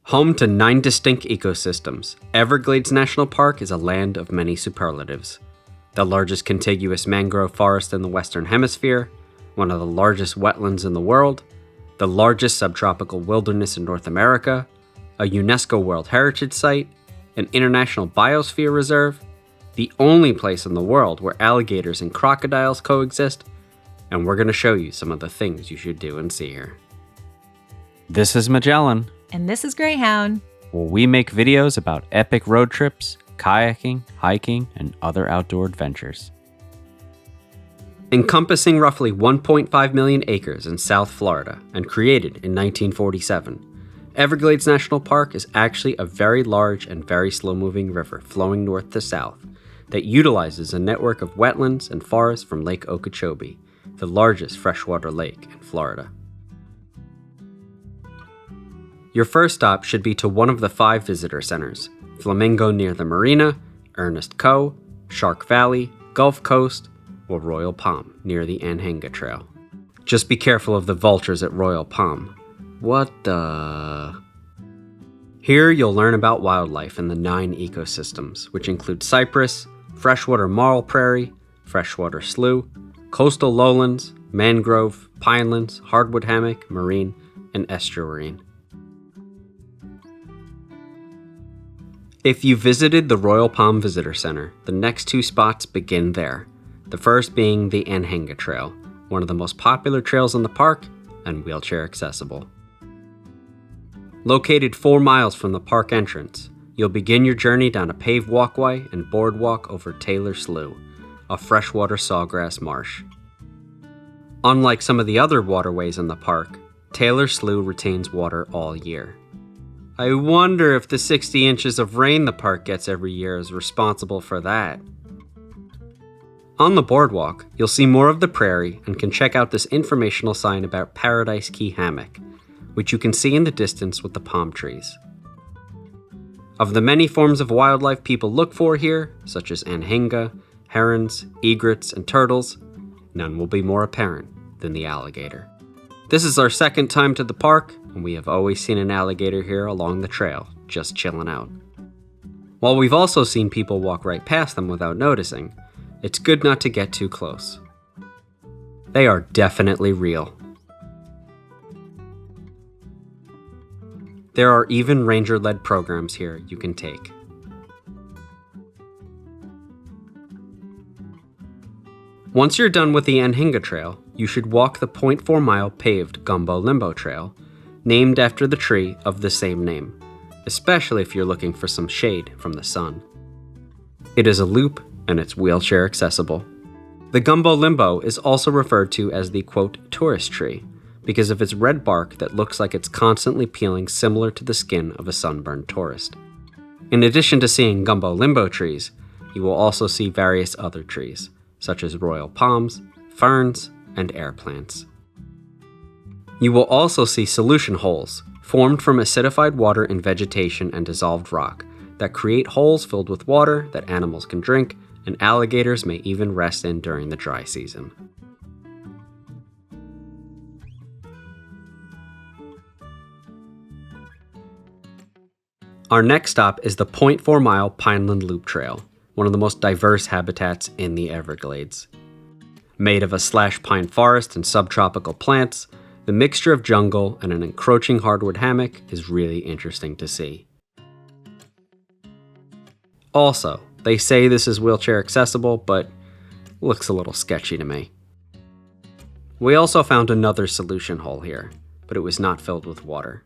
Home to 9 distinct ecosystems, Everglades National Park is a land of many superlatives. The largest contiguous mangrove forest in the Western Hemisphere, one of the largest wetlands in the world, the largest subtropical wilderness in North America, a UNESCO World Heritage Site, an International Biosphere Reserve, the only place in the world where alligators and crocodiles coexist, and we're going to show you some of the things you should do and see here. This is Magellan. And this is Greyhound. Where we make videos about epic road trips, kayaking, hiking, and other outdoor adventures. Encompassing roughly 1.5 million acres in South Florida and created in 1947, Everglades National Park is actually a very large and very slow-moving river flowing north to south that utilizes a network of wetlands and forests from Lake Okeechobee, the largest freshwater lake in Florida. Your first stop should be to one of the 5 visitor centers: Flamingo near the marina, Ernest Cove, Shark Valley, Gulf Coast, or Royal Palm near the Anhinga Trail. Just be careful of the vultures at Royal Palm. What the... Here you'll learn about wildlife in the 9 ecosystems, which include cypress, freshwater marl prairie, freshwater slough, coastal lowlands, mangrove, pinelands, hardwood hammock, marine, and estuarine. If you visited the Royal Palm Visitor Center, the next 2 spots begin there, the first being the Anhinga Trail, one of the most popular trails in the park and wheelchair accessible. Located 4 miles from the park entrance, you'll begin your journey down a paved walkway and boardwalk over Taylor Slough, a freshwater sawgrass marsh. Unlike some of the other waterways in the park, Taylor Slough retains water all year. I wonder if the 60 inches of rain the park gets every year is responsible for that. On the boardwalk, you'll see more of the prairie and can check out this informational sign about Paurotis Pond Hammock, which you can see in the distance with the palm trees. Of the many forms of wildlife people look for here, such as anhinga, herons, egrets, and turtles, none will be more apparent than the alligator. This is our second time to the park, and we have always seen an alligator here along the trail, just chilling out. While we've also seen people walk right past them without noticing, it's good not to get too close. They are definitely real. There are even ranger-led programs here you can take. Once you're done with the Anhinga Trail, you should walk the 0.4-mile paved Gumbo Limbo Trail, named after the tree of the same name, especially if you're looking for some shade from the sun. It is a loop and it's wheelchair accessible. The Gumbo Limbo is also referred to as the, quote, tourist tree, because of its red bark that looks like it's constantly peeling, similar to the skin of a sunburned tourist. In addition to seeing Gumbo Limbo trees, you will also see various other trees, such as royal palms, ferns, and air plants. You will also see solution holes, formed from acidified water in vegetation and dissolved rock, that create holes filled with water that animals can drink, and alligators may even rest in during the dry season. Our next stop is the 0.4-mile Pineland Loop Trail, one of the most diverse habitats in the Everglades. Made of a slash pine forest and subtropical plants, the mixture of jungle and an encroaching hardwood hammock is really interesting to see. Also, they say this is wheelchair accessible, but looks a little sketchy to me. We also found another solution hole here, but it was not filled with water.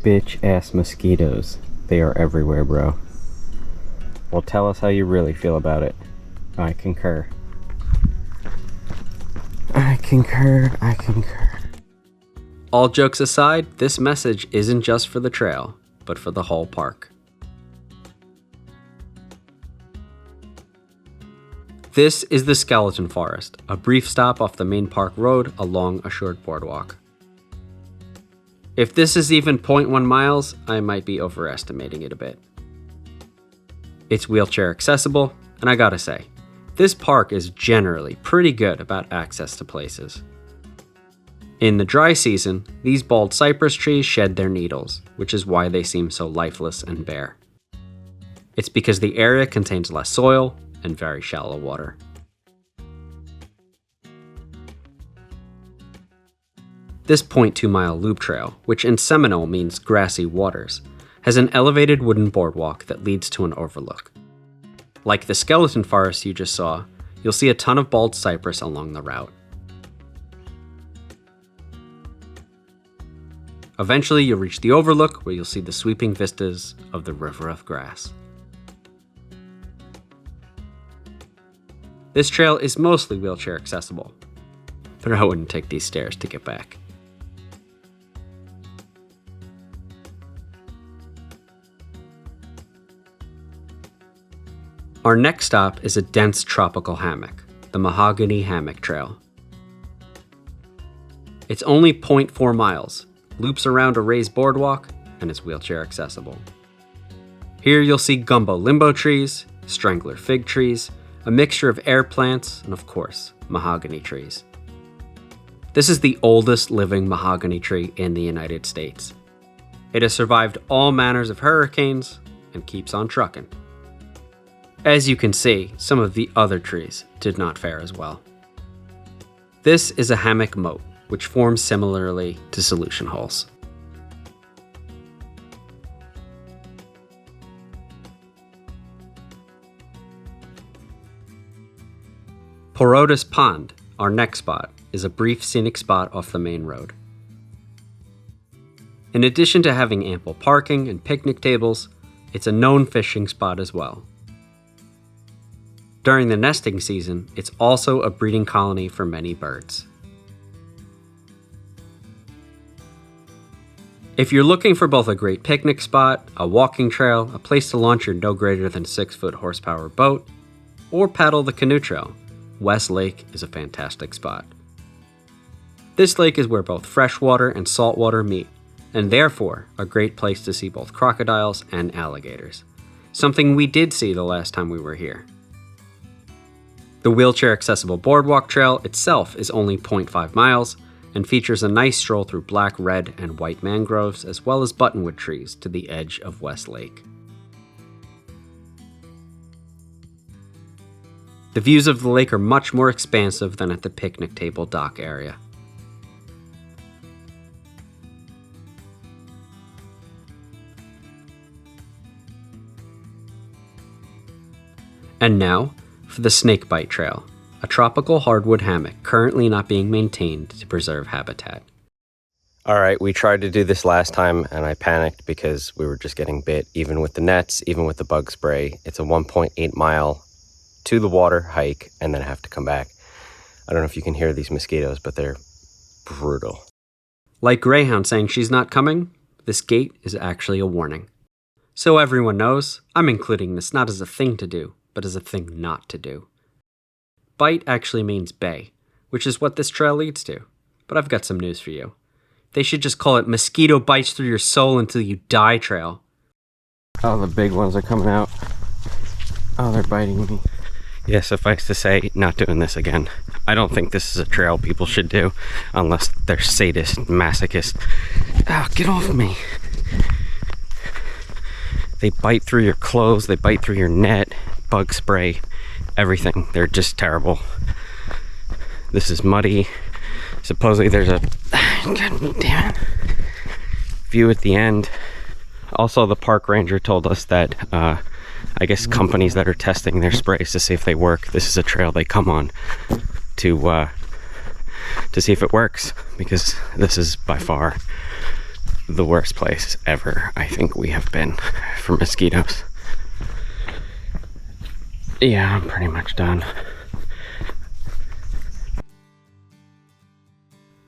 Bitch-ass mosquitoes. They are everywhere, bro. Well, tell us how you really feel about it. I concur. I concur. All jokes aside, this message isn't just for the trail, but for the whole park. This is the Skeleton Forest, a brief stop off the main park road along a short boardwalk. If this is even 0.1 miles, I might be overestimating it a bit. It's wheelchair accessible, and I gotta say, This park is generally pretty good about access to places. In the dry season, these bald cypress trees shed their needles, which is why they seem so lifeless and bare. It's because the area contains less soil and very shallow water. This 0.2-mile loop trail, which in Seminole means grassy waters, has an elevated wooden boardwalk that leads to an overlook. Like the skeleton forest you just saw, you'll see a ton of bald cypress along the route. Eventually, you'll reach the overlook where you'll see the sweeping vistas of the river of grass. This trail is mostly wheelchair accessible, but I wouldn't take these stairs to get back. Our next stop is a dense tropical hammock, the Mahogany Hammock Trail. It's only 0.4 miles, loops around a raised boardwalk, and is wheelchair accessible. Here you'll see Gumbo limbo trees, strangler fig trees, a mixture of air plants, and of course, mahogany trees. This is the oldest living mahogany tree in the United States. It has survived all manners of hurricanes and keeps on trucking. As you can see, some of the other trees did not fare as well. This is a hammock moat, which forms similarly to solution holes. Paurotis Pond, our next spot, is a brief scenic spot off the main road. In addition to having ample parking and picnic tables, it's a known fishing spot as well. During the nesting season, it's also a breeding colony for many birds. If you're looking for both a great picnic spot, a walking trail, a place to launch your no greater than 6-foot horsepower boat, or paddle the canoe trail, West Lake is a fantastic spot. This lake is where both freshwater and saltwater meet, and therefore a great place to see both crocodiles and alligators, something we did see the last time we were here. The wheelchair-accessible boardwalk trail itself is only 0.5 miles and features a nice stroll through black, red, and white mangroves as well as buttonwood trees to the edge of West Lake. The views of the lake are much more expansive than at the picnic table dock area. And now, for the Snakebite Trail, a tropical hardwood hammock currently not being maintained to preserve habitat. All right, we tried to do this last time and I panicked because we were just getting bit, even with the nets, even with the bug spray. It's a 1.8 mile to the water hike and then have to come back. I don't know if you can hear these mosquitoes, but they're brutal. Like Greyhound saying she's not coming, this gate is actually a warning. So everyone knows, I'm including this not as a thing to do, but as a thing not to do. Bight actually means bay, which is what this trail leads to. But I've got some news for you. They should just call it Mosquito Bites Through Your Soul Until You Die Trail. Oh, the big ones are coming out. Oh, they're biting me. Yeah, suffice to say, not doing this again. I don't think this is a trail people should do, unless they're sadist, masochist. Oh, get off of me. They bite through your clothes, they bite through your net, bug spray, everything. They're just terrible. This is muddy. Supposedly there's a God damn it, view at the end. Also, the park ranger told us that I guess companies that are testing their sprays to see if they work, this is a trail they come on to see if it works, because this is by far the worst place ever I think we have been for mosquitoes. Yeah, I'm pretty much done.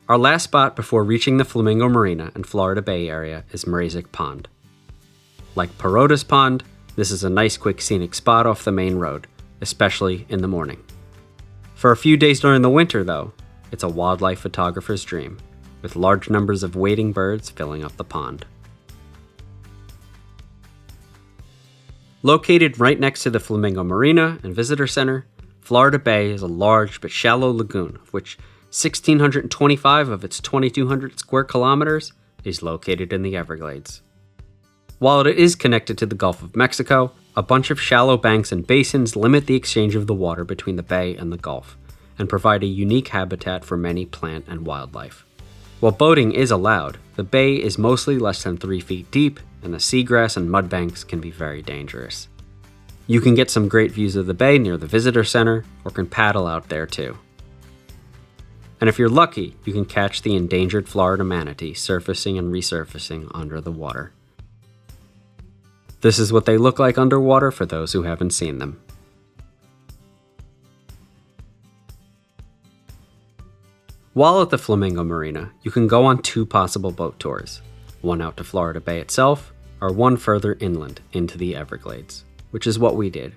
Our last spot before reaching the Flamingo Marina and Florida Bay area is Mrazek Pond. Like Paurotis Pond, this is a nice quick scenic spot off the main road, especially in the morning. For a few days during the winter though, it's a wildlife photographer's dream, with large numbers of wading birds filling up the pond. Located right next to the Flamingo Marina and Visitor Center, Florida Bay is a large but shallow lagoon, of which 1,625 of its 2,200 square kilometers is located in the Everglades. While it is connected to the Gulf of Mexico, a bunch of shallow banks and basins limit the exchange of the water between the bay and the Gulf, and provide a unique habitat for many plant and wildlife. While boating is allowed, the bay is mostly less than 3 feet deep, and the seagrass and mud banks can be very dangerous. You can get some great views of the bay near the visitor center, or can paddle out there too. And if you're lucky, you can catch the endangered Florida manatee surfacing and resurfacing under the water. This is what they look like underwater for those who haven't seen them. While at the Flamingo Marina, you can go on 2 possible boat tours, one out to Florida Bay itself, or one further inland into the Everglades, which is what we did.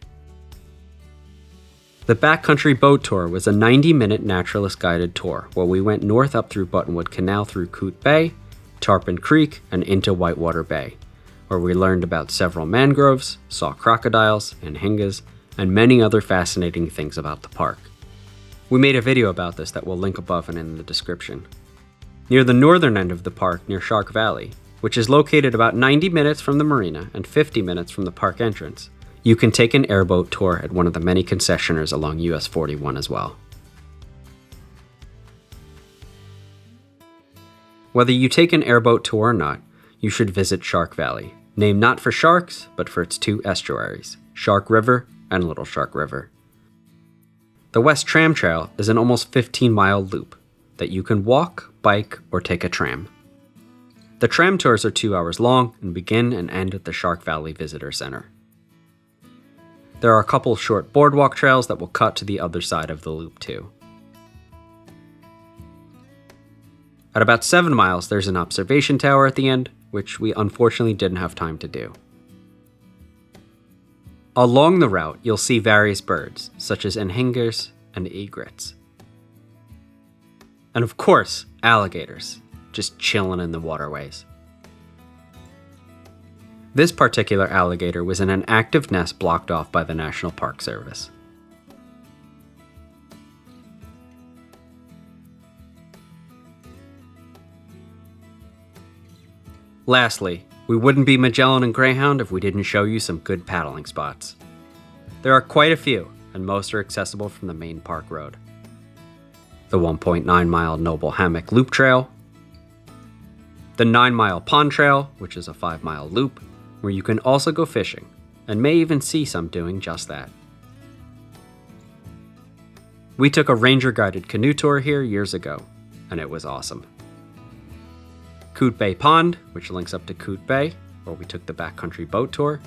The backcountry boat tour was a 90-minute naturalist guided tour where we went north up through Buttonwood Canal through Coot Bay, Tarpon Creek, and into Whitewater Bay, where we learned about several mangroves, saw crocodiles, anhingas, and many other fascinating things about the park. We made a video about this that we'll link above and in the description. Near the northern end of the park, near Shark Valley, which is located about 90 minutes from the marina and 50 minutes from the park entrance, you can take an airboat tour at one of the many concessionaires along US 41 as well. Whether you take an airboat tour or not, you should visit Shark Valley, named not for sharks, but for its 2 estuaries, Shark River and Little Shark River. The West Tram Trail is an almost 15-mile loop that you can walk, bike, or take a tram. The tram tours are 2 hours long and begin and end at the Shark Valley Visitor Center. There are a couple short boardwalk trails that will cut to the other side of the loop too. At about 7 miles, there's an observation tower at the end, which we unfortunately didn't have time to do. Along the route, you'll see various birds, such as anhingas and egrets. And of course, alligators, just chilling in the waterways. This particular alligator was in an active nest blocked off by the National Park Service. Lastly, we wouldn't be Magellan and Greyhound if we didn't show you some good paddling spots. There are quite a few, and most are accessible from the main park road. The 1.9-mile Noble Hammock Loop Trail, the 9-mile Pond Trail, which is a 5-mile loop, where you can also go fishing, and may even see some doing just that. We took a ranger-guided canoe tour here years ago, and it was awesome. Coot Bay Pond, which links up to Coot Bay, where we took the backcountry boat tour.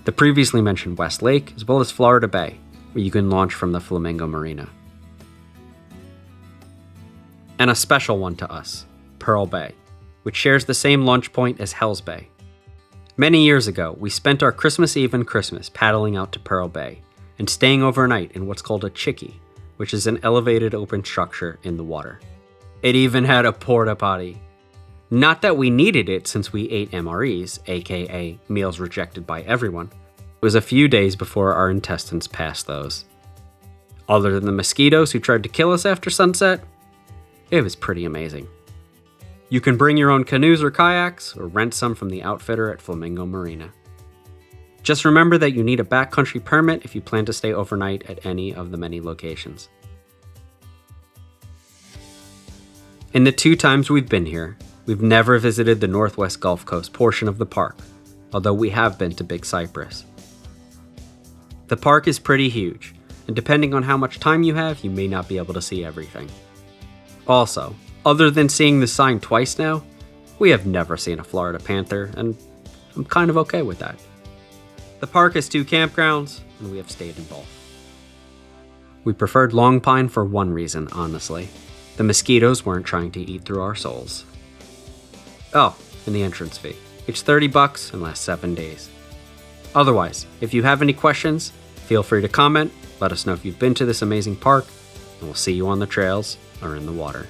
The previously mentioned West Lake, as well as Florida Bay, where you can launch from the Flamingo Marina. And a special one to us, Pearl Bay, which shares the same launch point as Hells Bay. Many years ago, we spent our Christmas Eve and Christmas paddling out to Pearl Bay and staying overnight in what's called a chickie, which is an elevated open structure in the water. It even had a porta potty. Not that we needed it since we ate MREs, aka meals rejected by everyone. It was a few days before our intestines passed those. Other than the mosquitoes who tried to kill us after sunset, it was pretty amazing. You can bring your own canoes or kayaks, or rent some from the outfitter at Flamingo Marina. Just remember that you need a backcountry permit if you plan to stay overnight at any of the many locations. In the 2 times we've been here, we've never visited the Northwest Gulf Coast portion of the park, although we have been to Big Cypress. The park is pretty huge, and depending on how much time you have, you may not be able to see everything. Also, other than seeing the sign twice now, we have never seen a Florida panther, and I'm kind of okay with that. The park has 2 campgrounds, and we have stayed in both. We preferred Long Pine for one reason, honestly. The mosquitoes weren't trying to eat through our souls. Oh, and the entrance fee. It's $30 and lasts 7 days. Otherwise, if you have any questions, feel free to comment, let us know if you've been to this amazing park, and we'll see you on the trails or in the water.